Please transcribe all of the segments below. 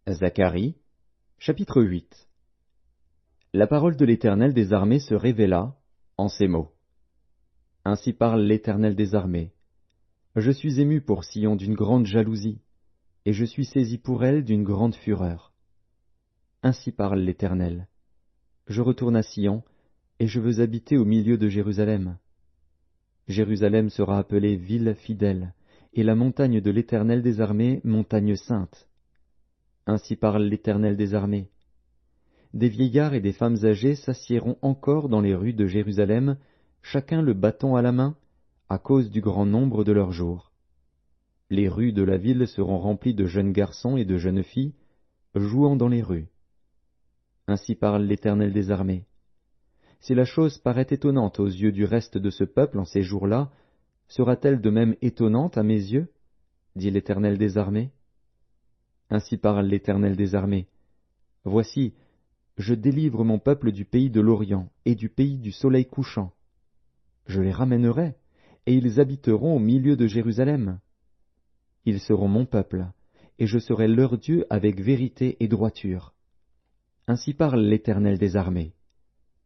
Zacharie, chapitre 8. La parole de l'Éternel des armées se révéla en ces mots. Ainsi parle l'Éternel des armées. Je suis ému pour Sion d'une grande jalousie, et je suis saisi pour elle d'une grande fureur. Ainsi parle l'Éternel. Je retourne à Sion, et je veux habiter au milieu de Jérusalem. Jérusalem sera appelée ville fidèle, et la montagne de l'Éternel des armées, montagne sainte. Ainsi parle l'Éternel des armées. Des vieillards et des femmes âgées s'assiéront encore dans les rues de Jérusalem, chacun le bâton à la main, à cause du grand nombre de leurs jours. Les rues de la ville seront remplies de jeunes garçons et de jeunes filles, jouant dans les rues. Ainsi parle l'Éternel des armées. Si la chose paraît étonnante aux yeux du reste de ce peuple en ces jours-là, sera-t-elle de même étonnante à mes yeux? Dit l'Éternel des armées. Ainsi parle l'Éternel des armées. Voici, je délivre mon peuple du pays de l'Orient et du pays du soleil couchant. Je les ramènerai, et ils habiteront au milieu de Jérusalem. Ils seront mon peuple, et je serai leur Dieu avec vérité et droiture. Ainsi parle l'Éternel des armées.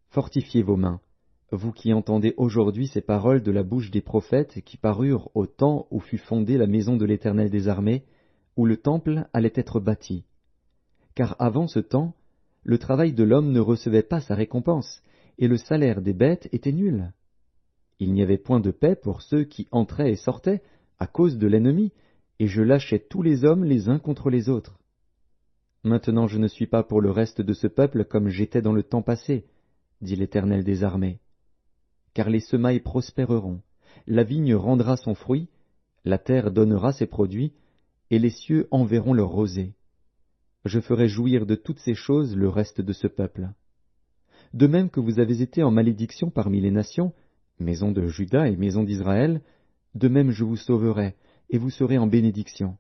Fortifiez vos mains, vous qui entendez aujourd'hui ces paroles de la bouche des prophètes qui parurent au temps où fut fondée la maison de l'Éternel des armées, où le temple allait être bâti. Car avant ce temps, le travail de l'homme ne recevait pas sa récompense, et le salaire des bêtes était nul. Il n'y avait point de paix pour ceux qui entraient et sortaient, à cause de l'ennemi, et je lâchais tous les hommes les uns contre les autres. Maintenant je ne suis pas pour le reste de ce peuple comme j'étais dans le temps passé, dit l'Éternel des armées. Car les semailles prospéreront, la vigne rendra son fruit, la terre donnera ses produits, et les cieux enverront leur rosée. Je ferai jouir de toutes ces choses le reste de ce peuple. De même que vous avez été en malédiction parmi les nations, maison de Juda et maison d'Israël, de même je vous sauverai, et vous serez en bénédiction.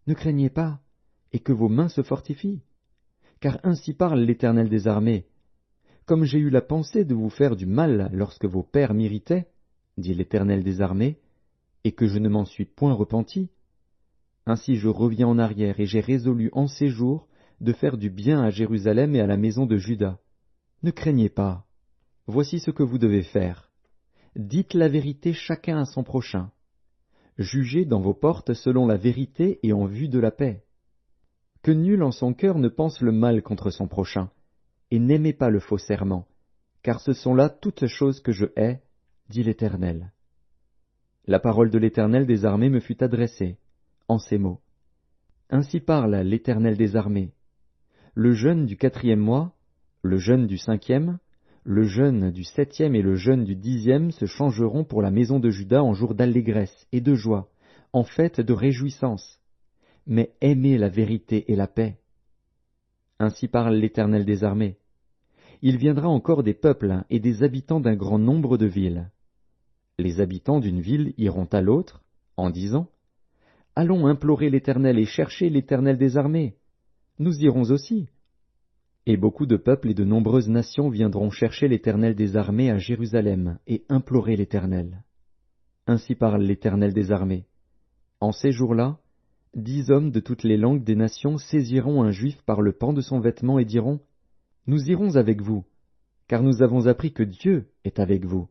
Ne craignez pas, et que vos mains se fortifient. Car ainsi parle l'Éternel des armées. Comme j'ai eu la pensée de vous faire du mal lorsque vos pères m'irritaient, dit l'Éternel des armées, et que je ne m'en suis point repenti, ainsi je reviens en arrière, et j'ai résolu en ces jours de faire du bien à Jérusalem et à la maison de Juda. Ne craignez pas. Voici ce que vous devez faire. Dites la vérité chacun à son prochain. Jugez dans vos portes selon la vérité et en vue de la paix. Que nul en son cœur ne pense le mal contre son prochain, et n'aimez pas le faux serment, car ce sont là toutes choses que je hais, dit l'Éternel. La parole de l'Éternel des armées me fut adressée, en ces mots. Ainsi parle l'Éternel des armées. Le jeûne du 4e mois, le jeûne du 5e, le jeûne du 7e et le jeûne du 10e se changeront pour la maison de Juda en jour d'allégresse et de joie, en fête de réjouissance. Mais aimez la vérité et la paix. Ainsi parle l'Éternel des armées. Il viendra encore des peuples et des habitants d'un grand nombre de villes. Les habitants d'une ville iront à l'autre, en disant, « Allons implorer l'Éternel et chercher l'Éternel des armées. Nous irons aussi. » Et beaucoup de peuples et de nombreuses nations viendront chercher l'Éternel des armées à Jérusalem et implorer l'Éternel. Ainsi parle l'Éternel des armées. En ces jours-là, 10 hommes de toutes les langues des nations saisiront un juif par le pan de son vêtement et diront, « Nous irons avec vous, car nous avons appris que Dieu est avec vous. »